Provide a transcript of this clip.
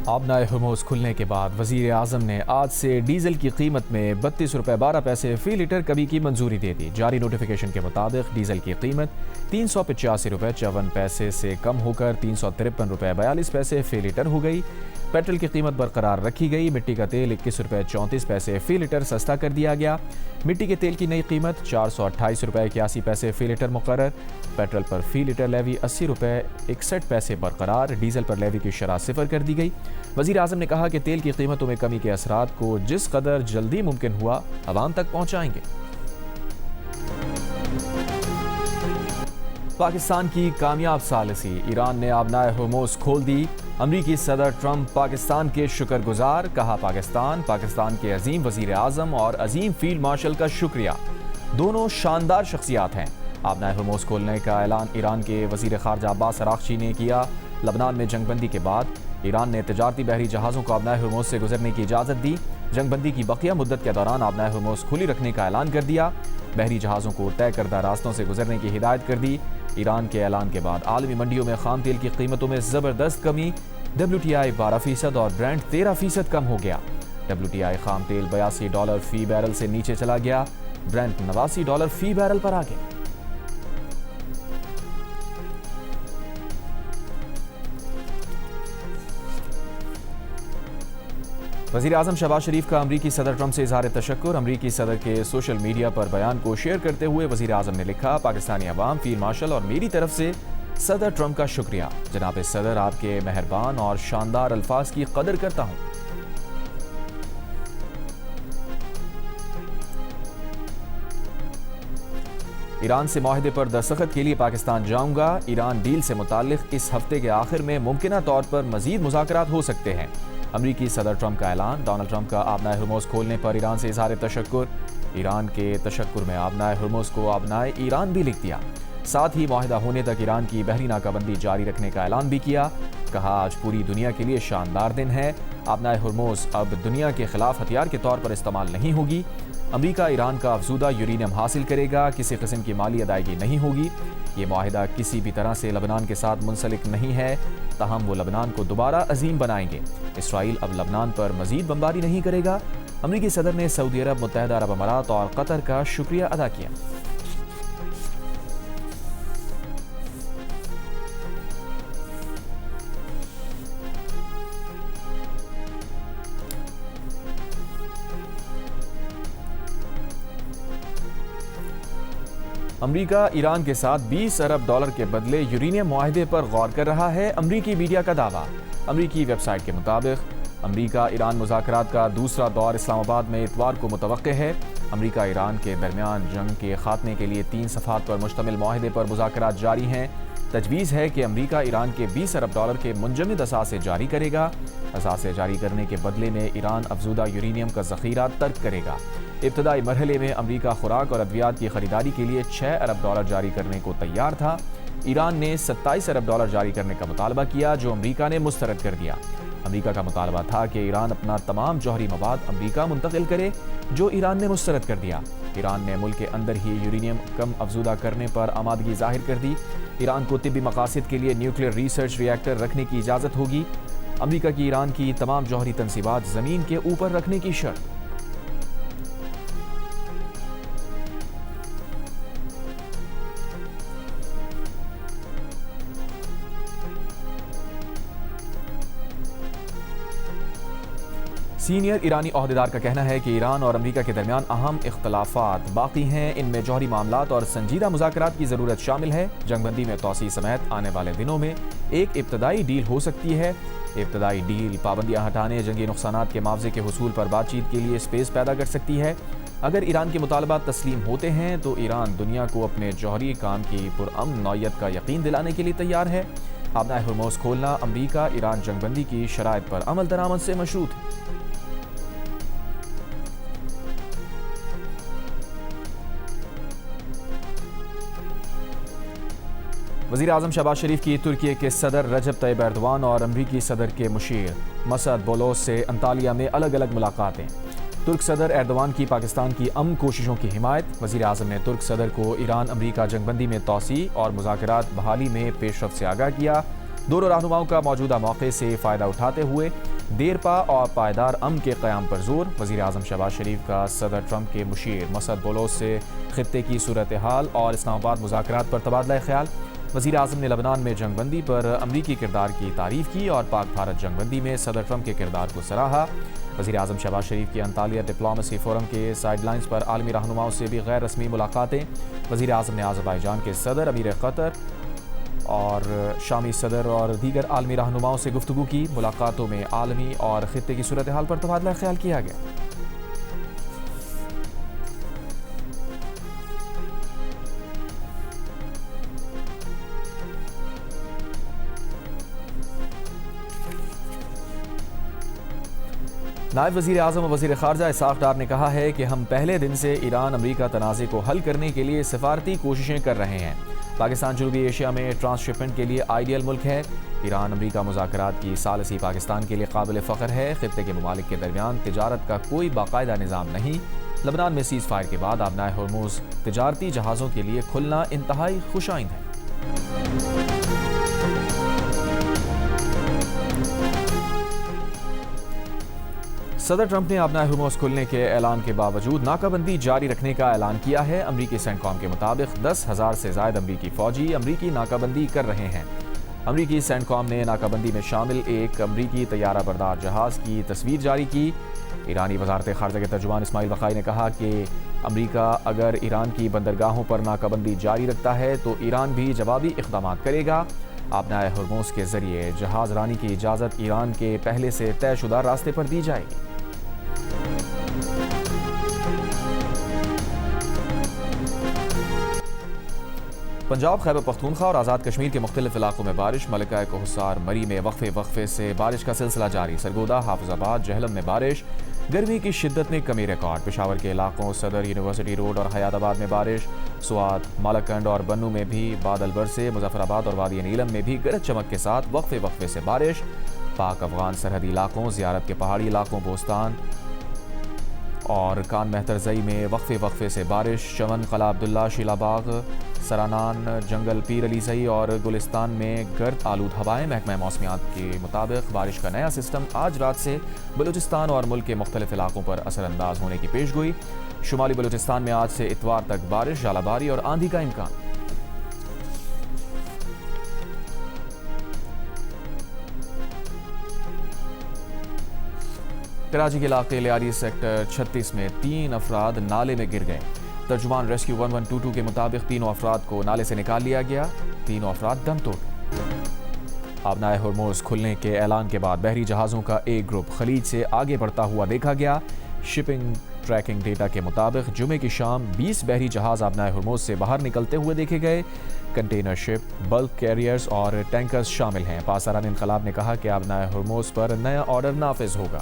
آبنائے ہرموز کھلنے کے بعد وزیر اعظم نے آج سے ڈیزل کی قیمت میں 32 روپے 12 پیسے فی لیٹر کمی کی منظوری دے دی۔ جاری نوٹیفیکیشن کے مطابق ڈیزل کی قیمت 385 روپے 54 پیسے سے کم ہو کر 353 روپے 42 پیسے فی لیٹر ہو گئی۔ پیٹرول کی قیمت برقرار رکھی گئی۔ مٹی کا تیل 21 روپے 34 پیسے فی لیٹر سستا کر دیا گیا۔ مٹی کے تیل کی نئی قیمت 428 روپے 81 پیسے فی لیٹر مقرر۔ پیٹرول پر فی لیٹر لیوی 80 روپے 61 پیسے برقرار۔ ڈیزل پر لیوی کی شرح صفر کر دی گئی۔ وزیر اعظم نے کہا کہ تیل کی قیمتوں میں کمی کے اثرات کو جس قدر جلدی ممکن ہوا عوام تک پہنچائیں گے۔ پاکستان کی کامیاب ثالثی، ایران نے آبنائے ہرموز کھول دی۔ امریکی صدر ٹرمپ پاکستان کے شکر گزار، کہا پاکستان کے عظیم وزیر اعظم اور عظیم فیلڈ مارشل کا شکریہ، دونوں شاندار شخصیات ہیں۔ آبنائے ہرموز کھولنے کا اعلان ایران کے وزیر خارجہ عباس اراغچی نے کیا۔ لبنان میں جنگ بندی کے بعد ایران نے تجارتی بحری جہازوں کو آبنائے ہرموز سے گزرنے کی اجازت دی۔ جنگ بندی کی بقیہ مدت کے دوران آبنائے ہرموز کھلی رکھنے کا اعلان کر دیا۔ بحری جہازوں کو طے کردہ راستوں سے گزرنے کی ہدایت کر دی۔ ایران کے اعلان کے بعد عالمی منڈیوں میں خام تیل کی قیمتوں میں زبردست کمی، WTI 12% اور برینٹ 13% کم ہو گیا۔ WTI خام تیل $82 فی بیرل سے نیچے چلا گیا، برینٹ $89 فی بیرل پر آ گیا۔ وزیر اعظم شہباز شریف کا امریکی صدر ٹرمپ سے اظہار تشکر۔ امریکی صدر کے سوشل میڈیا پر بیان کو شیئر کرتے ہوئے وزیر اعظم نے لکھا، پاکستانی عوام، فیلڈ مارشل اور میری طرف سے صدر ٹرمپ کا شکریہ۔ جناب صدر، آپ کے مہربان اور شاندار الفاظ کی قدر کرتا ہوں۔ ایران سے معاہدے پر دستخط کے لیے پاکستان جاؤں گا۔ ایران ڈیل سے متعلق اس ہفتے کے آخر میں ممکنہ طور پر مزید مذاکرات ہو سکتے ہیں۔ امریکی صدر ٹرمپ کا اعلان۔ ڈونلڈ ٹرمپ کا آبنائے ہرموز کھولنے پر ایران سے اظہار تشکر۔ ایران کے تشکر میں آبنائے ہرموز کو آبنائے ایران بھی لکھ دیا۔ ساتھ ہی معاہدہ ہونے تک ایران کی بحری ناکہ بندی جاری رکھنے کا اعلان بھی کیا۔ کہا، آج پوری دنیا کے لیے شاندار دن ہے۔ آبنائے ہرموز اب دنیا کے خلاف ہتھیار کے طور پر استعمال نہیں ہوگی۔ امریکہ ایران کا افزودہ یورینیم حاصل کرے گا، کسی قسم کی مالی ادائیگی نہیں ہوگی۔ یہ معاہدہ کسی بھی طرح سے لبنان کے ساتھ منسلک نہیں ہے، تاہم وہ لبنان کو دوبارہ عظیم بنائیں گے۔ اسرائیل اب لبنان پر مزید بمباری نہیں کرے گا۔ امریکی صدر نے سعودی عرب، متحدہ عرب امارات اور قطر کا شکریہ ادا کیا۔ امریکہ ایران کے ساتھ $20 ارب کے بدلے یورینیم معاہدے پر غور کر رہا ہے، امریکی میڈیا کا دعویٰ۔ امریکی ویب سائٹ کے مطابق امریکہ ایران مذاکرات کا دوسرا دور اسلام آباد میں اتوار کو متوقع ہے۔ امریکہ ایران کے درمیان جنگ کے خاتمے کے لیے 3 صفحات پر مشتمل معاہدے پر مذاکرات جاری ہیں۔ تجویز ہے کہ امریکہ ایران کے $20 ارب کے منجمد اثاثے جاری کرے گا۔ اثاثے جاری کرنے کے بدلے میں ایران افزودہ یورینیم کا ذخیرہ ترک کرے گا۔ ابتدائی مرحلے میں امریکہ خوراک اور ادویات کی خریداری کے لیے $6 ارب جاری کرنے کو تیار تھا۔ ایران نے $27 ارب جاری کرنے کا مطالبہ کیا، جو امریکہ نے مسترد کر دیا۔ امریکہ کا مطالبہ تھا کہ ایران اپنا تمام جوہری مواد امریکہ منتقل کرے، جو ایران نے مسترد کر دیا۔ ایران نے ملک کے اندر ہی یورینیم کم افزودہ کرنے پر آمادگی ظاہر کر دی۔ ایران کو طبی مقاصد کے لیے نیوکلیئر ریسرچ ری ایکٹر رکھنے کی اجازت ہوگی۔ امریکہ کی ایران کی تمام جوہری تنصیبات زمین کے اوپر رکھنے کی شرط۔ سینئر ایرانی عہدیدار کا کہنا ہے کہ ایران اور امریکہ کے درمیان اہم اختلافات باقی ہیں، ان میں جوہری معاملات اور سنجیدہ مذاکرات کی ضرورت شامل ہے۔ جنگ بندی میں توسیع سمیت آنے والے دنوں میں ایک ابتدائی ڈیل ہو سکتی ہے۔ ابتدائی ڈیل پابندیاں ہٹانے، جنگی نقصانات کے معاوضے کے حصول پر بات چیت کے لیے سپیس پیدا کر سکتی ہے۔ اگر ایران کے مطالبات تسلیم ہوتے ہیں تو ایران دنیا کو اپنے جوہری کام کی پرامن نوعیت کا یقین دلانے کے لیے تیار ہے۔ آبنائے ہرموز کھولنا امریکہ ایران جنگ بندی کی شرائط پر عمل درآمد سے مشروط ہے۔ وزیر اعظم شہباز شریف کی ترکی کے صدر رجب طیب ایردوان اور امریکی صدر کے مشیر مسعد بولوس سے انطالیہ میں الگ الگ ملاقاتیں۔ ترک صدر ایردوان کی پاکستان کی امن کوششوں کی حمایت۔ وزیر اعظم نے ترک صدر کو ایران امریکہ جنگ بندی میں توسیع اور مذاکرات بحالی میں پیش رفت سے آگاہ کیا۔ دونوں رہنماؤں کا موجودہ موقع سے فائدہ اٹھاتے ہوئے دیر پا اور پائیدار امن کے قیام پر زور۔ وزیر اعظم شہباز شریف کا صدر ٹرمپ کے مشیر مسعود بولوس سے خطے کی صورتحال اور اسلام آباد مذاکرات پر تبادلہ خیال۔ وزیر اعظم نے لبنان میں جنگ بندی پر امریکی کردار کی تعریف کی اور پاک بھارت جنگ بندی میں صدر ٹرمپ کے کردار کو سراہا۔ وزیر اعظم شہباز شریف کی انطالیہ ڈپلومیسی فورم کے سائیڈ لائنز پر عالمی رہنماؤں سے بھی غیر رسمی ملاقاتیں۔ وزیر اعظم نے آذربائیجان کے صدر، امیر قطر اور شامی صدر اور دیگر عالمی رہنماؤں سے گفتگو کی۔ ملاقاتوں میں عالمی اور خطے کی صورتحال پر تبادلہ خیال کیا گیا۔ نائب وزیر اعظم و وزیر خارجہ اسحاق ڈار نے کہا ہے کہ ہم پہلے دن سے ایران امریکہ تنازع کو حل کرنے کے لیے سفارتی کوششیں کر رہے ہیں۔ پاکستان جنوبی ایشیا میں ٹرانس شپمنٹ کے لیے آئیڈیل ملک ہے۔ ایران امریکہ مذاکرات کی ثالثی پاکستان کے لیے قابل فخر ہے۔ خطے کے ممالک کے درمیان تجارت کا کوئی باقاعدہ نظام نہیں۔ لبنان میں سیز فائر کے بعد آبنائے ہرمز تجارتی جہازوں کے لیے کھلنا انتہائی خوش آئند ہے۔ صدر ٹرمپ نے آبنائے ہرمز کھلنے کے اعلان کے باوجود ناکہ بندی جاری رکھنے کا اعلان کیا ہے۔ امریکی سینٹکام کے مطابق 10,000 سے زائد امریکی فوجی امریکی ناکہ بندی کر رہے ہیں۔ امریکی سینٹکام نے ناکہ بندی میں شامل ایک امریکی طیارہ بردار جہاز کی تصویر جاری کی۔ ایرانی وزارت خارجہ کے ترجمان اسماعیل بقائی نے کہا کہ امریکہ اگر ایران کی بندرگاہوں پر ناکہ بندی جاری رکھتا ہے تو ایران بھی جوابی اقدامات کرے گا۔ آبنائے ہرمز کے ذریعے جہاز رانی کی اجازت ایران کے پہلے سے طے شدہ راستے پر دی جائے گی۔ پنجاب، خیبر پختونخوا اور آزاد کشمیر کے مختلف علاقوں میں بارش۔ ملکہ کوہسار مری میں وقفے سے بارش کا سلسلہ جاری۔ سرگودا، حافظ آباد، جہلم میں بارش۔ گرمی کی شدت نے کمی ریکارڈ۔ پشاور کے علاقوں صدر یونیورسٹی روڈ اور حیات آباد میں بارش۔ سوات، مالکنڈ اور بنوں میں بھی بادل برسے۔ مظفر آباد اور وادی نیلم میں بھی گرج چمک کے ساتھ وقفے سے بارش۔ پاک افغان سرحدی علاقوں، زیارت کے پہاڑی علاقوں، بوستان اور کان مہترزئی میں وقفے سے بارش۔ چمن، قلعہ عبداللہ، شیلا باغ، سرانان، جنگل پیر علی زئی اور گلستان میں گرد آلود ہوائیں۔ محکمہ موسمیات کے مطابق بارش کا نیا سسٹم آج رات سے بلوچستان اور ملک کے مختلف علاقوں پر اثر انداز ہونے کی پیشگوئی۔ شمالی بلوچستان میں آج سے اتوار تک بارش، ژالہ باری اور آندھی کا امکان۔ کراچی کے علاقے لیاری سیکٹر 36 میں 3 افراد نالے میں گر گئے۔ ترجمان ریسکیو 1122 کے مطابق تینوں افراد کو نالے سے نکال لیا گیا۔ تینوں افراد دم توڑ گئے۔ آبنائے ہرمز کھلنے کے اعلان کے بعد بحری جہازوں کا ایک گروپ خلیج سے آگے بڑھتا ہوا دیکھا گیا۔ شپنگ ٹریکنگ ڈیٹا کے مطابق جمعے کی شام 20 بحری جہاز آبنائے ہرمز سے باہر نکلتے ہوئے دیکھے گئے۔ کنٹینر شپ، بلک کیریئرز اور ٹینکرز شامل ہیں۔ پاسداران انقلاب نے کہا کہ آبنائے ہرمز پر نیا آرڈر نافذ ہوگا۔